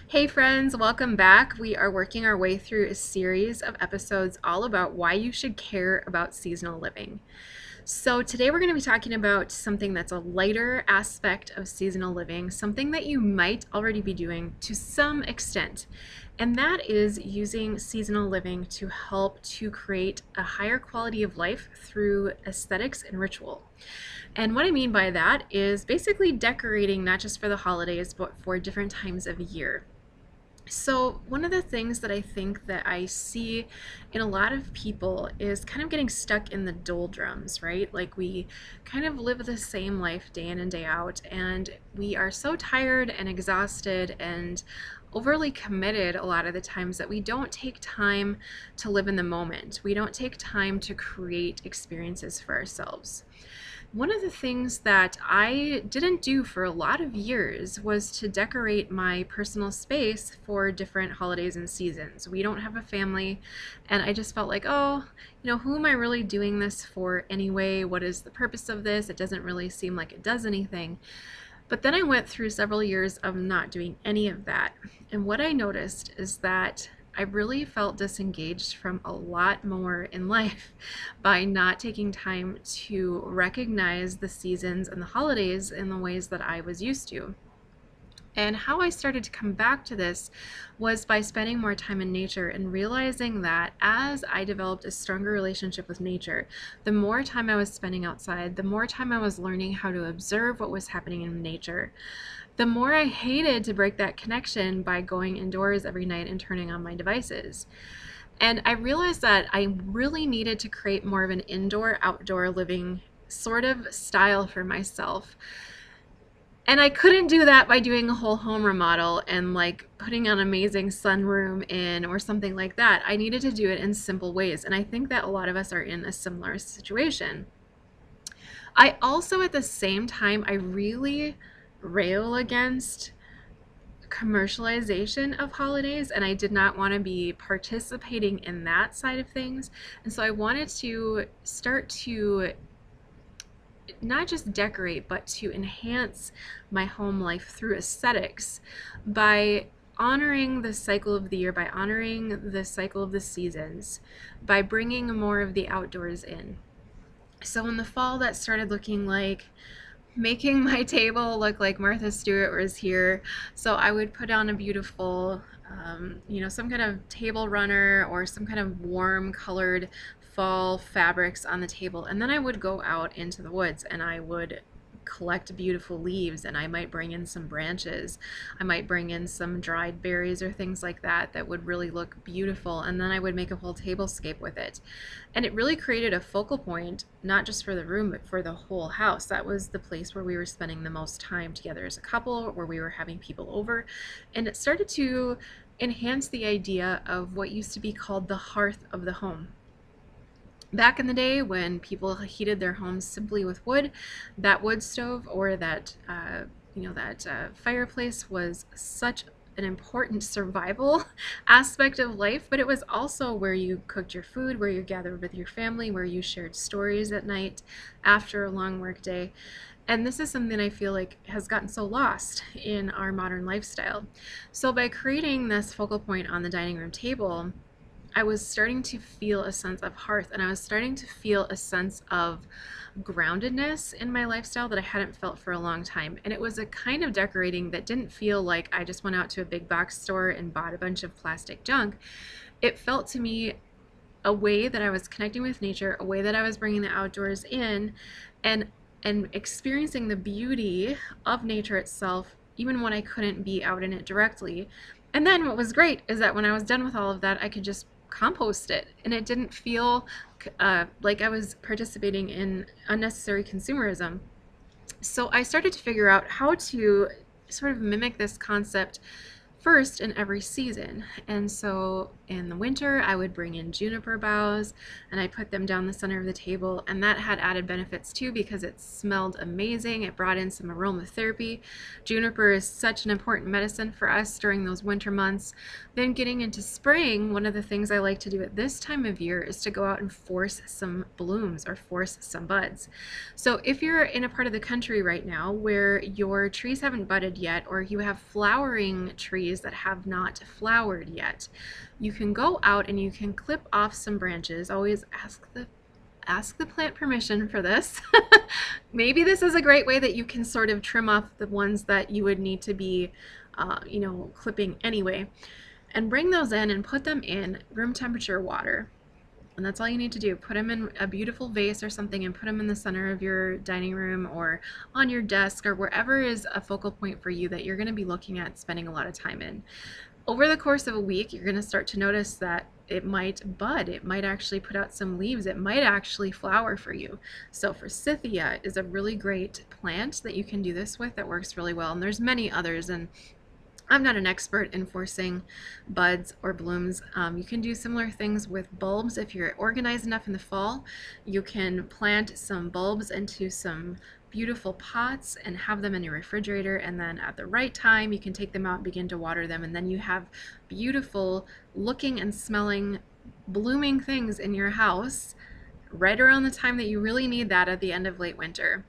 Hey friends, welcome back. We are working our way through a series of episodes all about why you should care about seasonal living. So, today we're going to be talking about something that's a lighter aspect of seasonal living, something that you might already be doing to some extent, and that is using seasonal living to help to create a higher quality of life through aesthetics and ritual. And what I mean by that is basically decorating not just for the holidays, but for different times of year. So one of the things that I think that I see in a lot of people is kind of getting stuck in the doldrums, right? Like we kind of live the same life day in and day out, and we are so tired and exhausted and overly committed a lot of the times that we don't take time to live in the moment. We don't take time to create experiences for ourselves. One of the things that I didn't do for a lot of years was to decorate my personal space for different holidays and seasons. We don't have a family, and I just felt like, oh, who am I really doing this for anyway? What is the purpose of this? It doesn't really seem like it does anything. But then I went through several years of not doing any of that. And what I noticed is that I really felt disengaged from a lot more in life by not taking time to recognize the seasons and the holidays in the ways that I was used to. And how I started to come back to this was by spending more time in nature and realizing that as I developed a stronger relationship with nature, the more time I was spending outside, the more time I was learning how to observe what was happening in nature, the more I hated to break that connection by going indoors every night and turning on my devices. And I realized that I really needed to create more of an indoor-outdoor living sort of style for myself. And I couldn't do that by doing a whole home remodel and like putting an amazing sunroom in or something like that. I needed to do it in simple ways. And I think that a lot of us are in a similar situation. I also, at the same time, I really rail against commercialization of holidays, and I did not want to be participating in that side of things. And so I wanted to start to not just decorate, but to enhance my home life through aesthetics by honoring the cycle of the year, by honoring the cycle of the seasons, by bringing more of the outdoors in. So in the fall, that started looking like making my table look like Martha Stewart was here. So I would put on a beautiful, some kind of table runner or some kind of warm colored fall fabrics on the table. And then I would go out into the woods and I would collect beautiful leaves, and I might bring in some branches. I might bring in some dried berries or things like that that would really look beautiful, and then I would make a whole tablescape with it. And it really created a focal point, not just for the room, but for the whole house. That was the place where we were spending the most time together as a couple, where we were having people over, and it started to enhance the idea of what used to be called the hearth of the home. Back in the day, when people heated their homes simply with wood, that wood stove or that fireplace was such an important survival aspect of life, but it was also where you cooked your food, where you gathered with your family, where you shared stories at night after a long work day. And this is something I feel like has gotten so lost in our modern lifestyle. So by creating this focal point on the dining room table, I was starting to feel a sense of hearth, and I was starting to feel a sense of groundedness in my lifestyle that I hadn't felt for a long time. And it was a kind of decorating that didn't feel like I just went out to a big box store and bought a bunch of plastic junk. It felt to me a way that I was connecting with nature, a way that I was bringing the outdoors in and experiencing the beauty of nature itself, even when I couldn't be out in it directly. And then what was great is that when I was done with all of that, I could just compost it, and it didn't feel like I was participating in unnecessary consumerism. So I started to figure out how to sort of mimic this concept first in every season. And so in the winter, I would bring in juniper boughs and I put them down the center of the table, and that had added benefits too because it smelled amazing. It brought in some aromatherapy. Juniper is such an important medicine for us during those winter months. Then getting into spring, one of the things I like to do at this time of year is to go out and force some blooms or force some buds. So if you're in a part of the country right now where your trees haven't budded yet, or you have flowering trees trees that have not flowered yet. You can go out and you can clip off some branches. Always ask the plant permission for this. Maybe this is a great way that you can sort of trim off the ones that you would need to be clipping anyway, and bring those in and put them in room temperature water. And that's all you need to do. Put them in a beautiful vase or something and put them in the center of your dining room or on your desk or wherever is a focal point for you that you're going to be looking at spending a lot of time in. Over the course of a week, you're going to start to notice that it might bud, it might actually put out some leaves, it might actually flower for you. So forsythia is a really great plant that you can do this with that works really well. And there's many others, and I'm not an expert in forcing buds or blooms. You can do similar things with bulbs. If you're organized enough in the fall, you can plant some bulbs into some beautiful pots and have them in your refrigerator, and then at the right time you can take them out and begin to water them, and then you have beautiful looking and smelling blooming things in your house right around the time that you really need that at the end of late winter.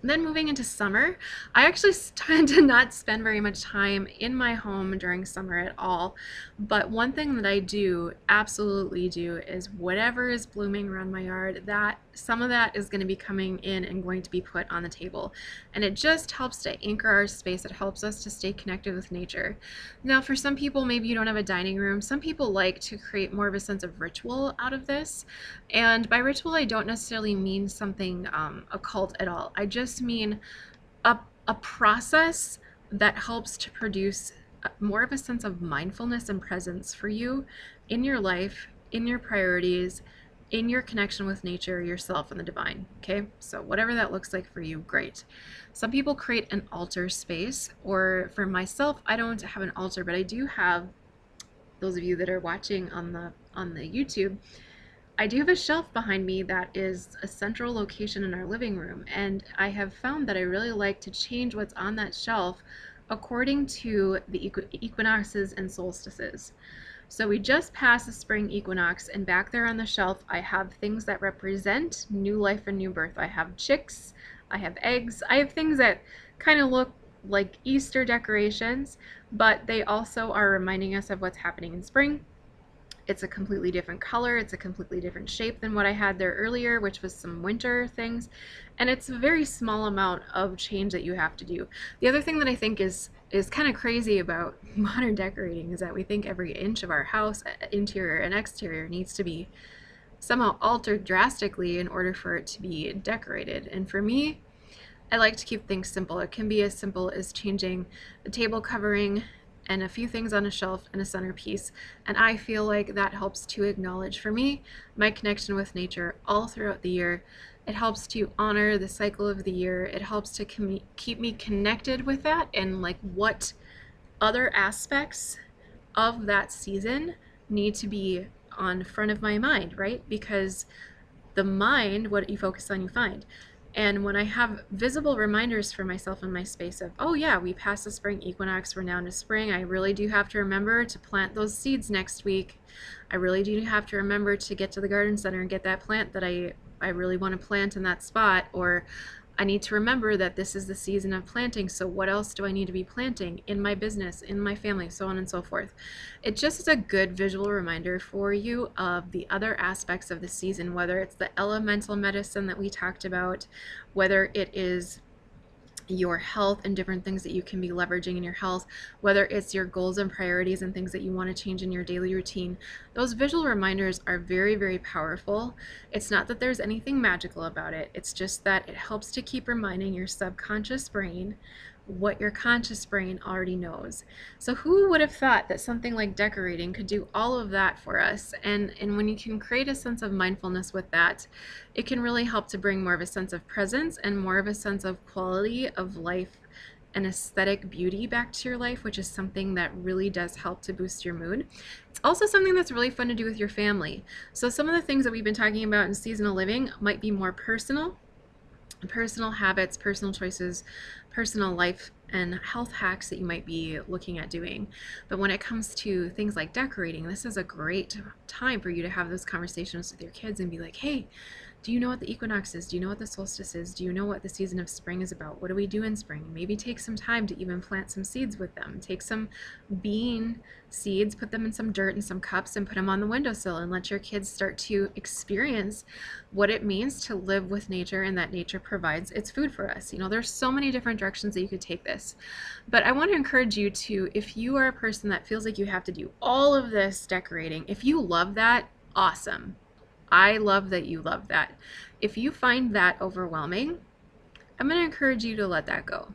Then moving into summer, I actually tend to not spend very much time in my home during summer at all. But one thing that I do absolutely do is whatever is blooming around my yard, that some of that is going to be coming in and going to be put on the table. And it just helps to anchor our space. It helps us to stay connected with nature. Now, for some people, maybe you don't have a dining room. Some people like to create more of a sense of ritual out of this. And by ritual, I don't necessarily mean something occult at all. I just mean a process that helps to produce more of a sense of mindfulness and presence for you in your life, in your priorities, in your connection with nature, yourself, and the divine. Okay, so whatever that looks like for you, great. Some people create an altar space, or for myself, I don't have an altar, but I do have, those of you that are watching on the YouTube, I do have a shelf behind me that is a central location in our living room, and I have found that I really like to change what's on that shelf according to the equinoxes and solstices. So we just passed the spring equinox, and back there on the shelf I have things that represent new life and new birth. I have chicks, I have eggs, I have things that kind of look like Easter decorations, but they also are reminding us of what's happening in spring. It's a completely different color, it's a completely different shape than what I had there earlier, which was some winter things, and it's a very small amount of change that you have to do. The other thing that I think is kind of crazy about modern decorating is that we think every inch of our house, interior and exterior, needs to be somehow altered drastically in order for it to be decorated. And for me, I like to keep things simple. It can be as simple as changing the table covering and a few things on a shelf and a centerpiece, and I feel like that helps to acknowledge, for me, my connection with nature all throughout the year. It helps to honor the cycle of the year. It helps to keep me connected with that and like what other aspects of that season need to be on front of my mind, right? Because the mind, what you focus on, you find. And when I have visible reminders for myself in my space of, oh yeah, we passed the spring equinox, we're now into spring, I really do have to remember to plant those seeds next week. I really do have to remember to get to the garden center and get that plant that I really want to plant in that spot. Or I need to remember that this is the season of planting, so what else do I need to be planting in my business, in my family, so on and so forth. It just is a good visual reminder for you of the other aspects of the season, whether it's the elemental medicine that we talked about, whether it is your health and different things that you can be leveraging in your health, whether it's your goals and priorities and things that you want to change in your daily routine. Those visual reminders are very, very powerful. It's not that there's anything magical about it. It's just that it helps to keep reminding your subconscious brain what your conscious brain already knows. So who would have thought that something like decorating could do all of that for us? And when you can create a sense of mindfulness with that, it can really help to bring more of a sense of presence and more of a sense of quality of life and aesthetic beauty back to your life, which is something that really does help to boost your mood. It's also something that's really fun to do with your family. So some of the things that we've been talking about in seasonal living might be more personal habits, personal choices, personal life and health hacks that you might be looking at doing. But when it comes to things like decorating, this is a great time for you to have those conversations with your kids and be like, hey, Do you know what the equinox is? Do you know what the solstice is? Do you know what the season of spring is about? What do we do in spring? Maybe take some time to even plant some seeds with them. Take some bean seeds, put them in some dirt and some cups and put them on the windowsill and let your kids start to experience what it means to live with nature and that nature provides its food for us. You know, there's so many different directions that you could take this. But I want to encourage you to, if you are a person that feels like you have to do all of this decorating, if you love that, awesome. I love that you love that. If you find that overwhelming, I'm going to encourage you to let that go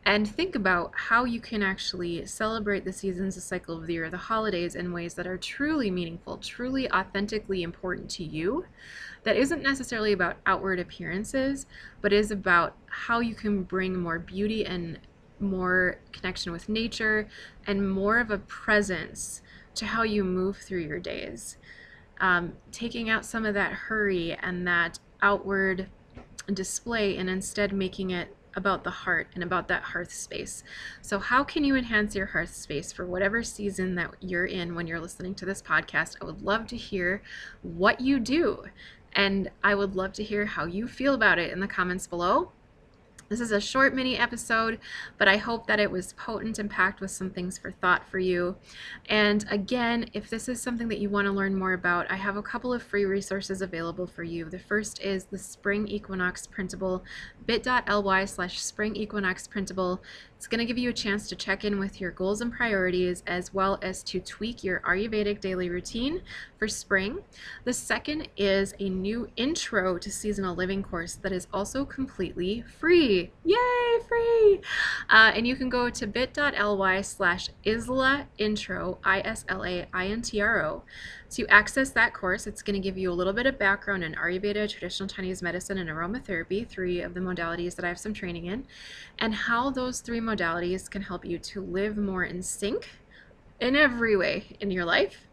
and think about how you can actually celebrate the seasons, the cycle of the year, the holidays in ways that are truly meaningful, truly authentically important to you, that isn't necessarily about outward appearances, but is about how you can bring more beauty and more connection with nature and more of a presence to how you move through your days. Taking out some of that hurry and that outward display and instead making it about the heart and about that hearth space. So how can you enhance your hearth space for whatever season that you're in when you're listening to this podcast? I would love to hear what you do, and I would love to hear how you feel about it in the comments below. This is a short mini episode, but I hope that it was potent and packed with some things for thought for you. And again, if this is something that you want to learn more about, I have a couple of free resources available for you. The first is the Spring Equinox Printable, bit.ly/Spring Equinox Printable. It's going to give you a chance to check in with your goals and priorities, as well as to tweak your Ayurvedic daily routine for spring. The second is a new intro to seasonal living course that is also completely free. Yay, free! And you can go to bit.ly/Isla Intro, ISLAINTRO, to access that course. It's going to give you a little bit of background in Ayurveda, traditional Chinese medicine, and aromatherapy, 3 of the modalities that I have some training in, and how those 3 modalities can help you to live more in sync in every way in your life.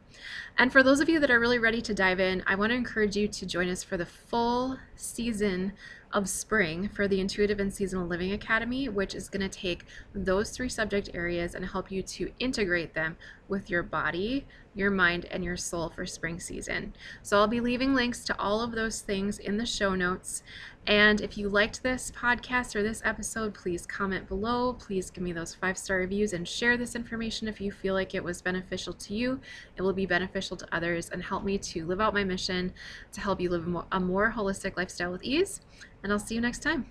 And for those of you that are really ready to dive in, I want to encourage you to join us for the full season of spring for the Intuitive and Seasonal Living Academy, which is going to take those 3 subject areas and help you to integrate them with your body, your mind, and your soul for spring season. So I'll be leaving links to all of those things in the show notes. And if you liked this podcast or this episode, please comment below. Please give me those 5-star reviews and share this information if you feel like it was beneficial to you. It will be beneficial to others and help me to live out my mission to help you live a more holistic lifestyle with ease. And I'll see you next time.